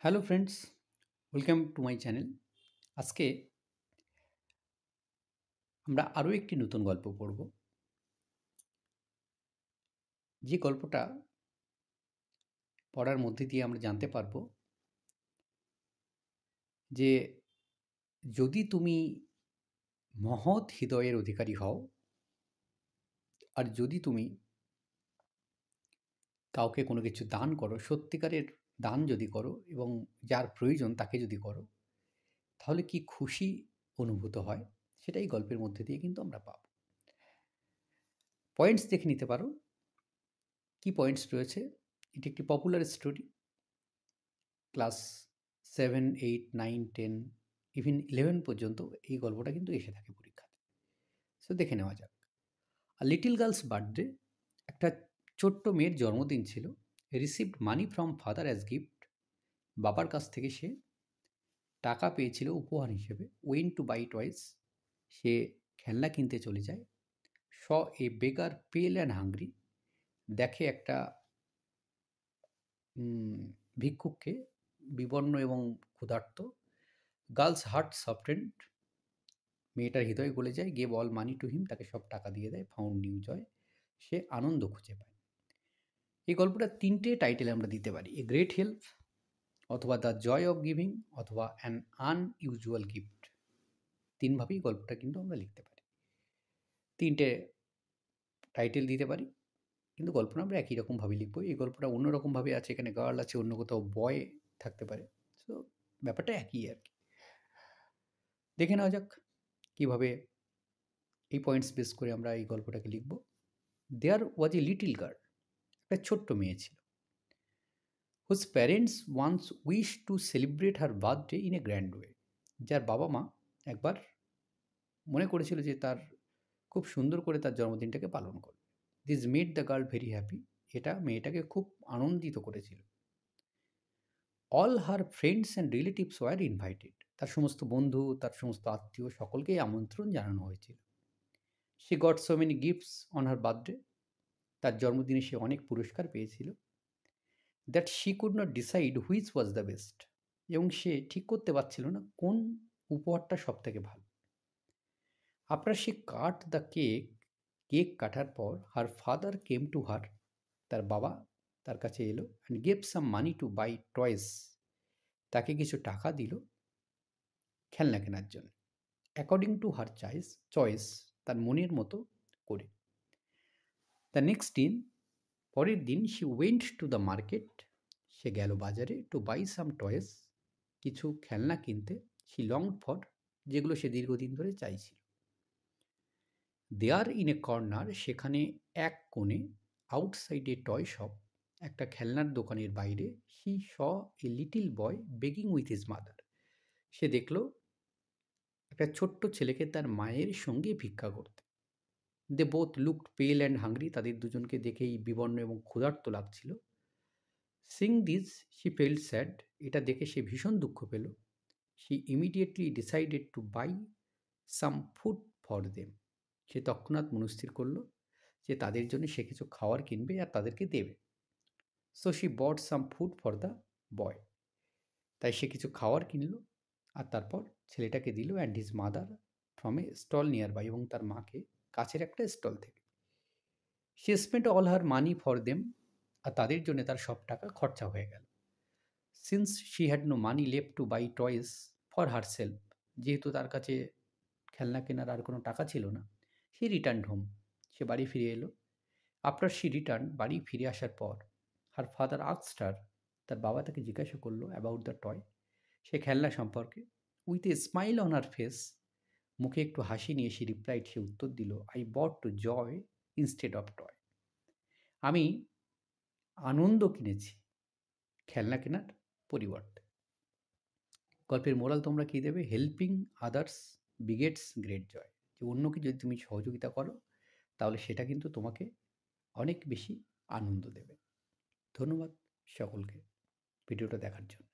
Hello friends, welcome to my channel. আজকে আমরা আরও একটি নতুন গল্প পড়ব। যে গল্পটা পড়ার মধ্যে দিয়ে আমরা জানতে পারবো যে যদি তুমি মহৎ হৃদয়ের অধিকারী হও, আর যদি তুমি কাউকে কোনো কিছু দান করো, সত্যিকারের দান যদি করো এবং যার প্রয়োজন তাকে যদি করো, তাহলে কি খুশি অনুভূত হয়, সেটাই গল্পের মধ্যে দিয়ে কিন্তু আমরা পাব। পয়েন্টস দেখে নিতে পারো, কি পয়েন্টস রয়েছে। এটি একটি পপুলার স্টোরি। ক্লাস 7, 8, 9, 10, ইভেন 11 পর্যন্ত এই গল্পটা কিন্তু এসে থাকে পরীক্ষাতে। সো দেখে নেওয়া যাক। আর লিটল গার্লস বার্থডে, একটা ছোট্ট মেয়ের জন্মদিন ছিল। Received money from father as gift, বাবার কাছ থেকে সে টাকা পেয়েছিল উপহার হিসেবে। ওয়েন টু বাই টয়েস, সে খেলনা কিনতে চলে যায়। স এ বেগার পেল অ্যান্ড হাংরি, দেখে একটা ভিক্ষুককে, বিবর্ণ এবং ক্ষুধার্ত। গার্লস হার্ট সফটেন্ড, মেয়েটার হৃদয় গলে যায়। Gave all money to him, তাকে সব টাকা দিয়ে দেয়। ফাউন্ড নিউ জয়, সে আনন্দ খুঁজে পায়। এই গল্পটা তিনটে টাইটেল আমরা দিতে পারি: এ গ্রেট হেল্প, অথবা দ্য জয় অফ গিভিং, অথবা অ্যান আনইউজুয়াল গিফট। তিনভাবেই গল্পটা কিন্তু আমরা লিখতে পারি, তিনটে টাইটেল দিতে পারি, কিন্তু গল্পটা আমরা একই রকমভাবে লিখবো। এই গল্পটা অন্যরকমভাবে আছে, এখানে গার্ল আছে, অন্য কোথাও বয় থাকতে পারে। সো ব্যাপারটা একই আর কি। দেখে নেওয়া যাক কীভাবে এই পয়েন্টস বেস করে আমরা এই গল্পটাকে লিখব। দেয়ার ওয়াজ এ লিটল গার্ল, একটা ছোট্ট মেয়ে ছিল, whose parents once wish to celebrate her birthday in a grand way, যার বাবা মা একবার মনে করেছিল যে তার খুব সুন্দর করে তার জন্মদিনটাকে পালন করবে। This made the girl very happy, এটা মেয়েটাকে খুব আনন্দিত করেছিল। All her friends and relatives were invited, তার সমস্ত বন্ধু, তার সমস্ত আত্মীয়, সকলকেই আমন্ত্রণ জানানো হয়েছিল। She got so many gifts on her birthday, তার জন্মদিনে সে অনেক পুরস্কার পেয়েছিল। That she could not decide which was the best, এবং সে ঠিক করতে পারছিল না কোন উপহারটা সব থেকে ভালো। After she cut the cake, cake কাটার পর her father came to her, তার বাবা তার কাছে এলো। And gave some money to buy toys, তাকে কিছু টাকা দিল খেলনা কেনার জন্য। অ্যাকর্ডিং টু হার চয়েস, তার মনের মতো করে। দ্য নেক্সট দিন, পরের দিন, she went to the market, সে গেল বাজারে। টু বাই সাম টয়েস, কিছু খেলনা কিনতে। শি লংড ফর, যেগুলো সে দীর্ঘদিন ধরে চাইছিল। দেয়ার ইন এ কর্নার, সেখানে এক কোণে, আউটসাইড এ টয় শপ, একটা খেলনার দোকানের বাইরে। She saw a little boy begging with his mother, সে দেখল একটা ছোট্ট ছেলেকে তার মায়ের সঙ্গে ভিক্ষা করতে। They both looked pale and hungry, তাদের দুজনকে দেখেই বিবর্ণ এবং ক্ষুধার্ত লাগছিল। Seeing this she felt sad, এটা দেখে সে ভীষণ দুঃখ পেল। She immediately decided to buy some food for them, সে তৎক্ষণাৎ মনস্থির করলো যে তাদের জন্য সে কিছু খাওয়ার কিনবে আর তাদেরকে দেবে। So she bought some food for the boy, তাই সে কিছু খাওয়ার কিনলো আর তারপর ছেলেটাকে দিল। And his mother from a stall nearby, এবং তার মাকে কাছের একটা স্টল থেকে। She spent all her money for them, আর তাদের জন্য তার সব টাকা খরচা হয়ে গেল। Since she had no money left to buy toys for herself, যেহেতু তার কাছে খেলনা কেনার আর কোনো টাকা ছিল না, শি রিটার্ন হোম, সে বাড়ি ফিরে এলো। আফটার শি রিটার্ন, বাড়ি ফিরে আসার পর, হার ফাদার আস্কড হার, তার বাবা তাকে জিজ্ঞাসা করলো অ্যাবাউট দ্য টয়, সে খেলনা সম্পর্কে। With a smile on her face, মুখে একটু হাসি নিয়ে সে রিপ্লাইড, সে উত্তর দিল, I bought to joy instead of toy, আমি আনন্দ কিনেছি খেলনা কেনার পরিবর্তে। গল্পের মোরাল তোমরা কী দেবে? Helping others begets great joy, যে অন্যকে যদি তুমি সহযোগিতা করো তাহলে সেটা কিন্তু তোমাকে অনেক বেশি আনন্দ দেবে। ধন্যবাদ সকলকে ভিডিওটা দেখার জন্য।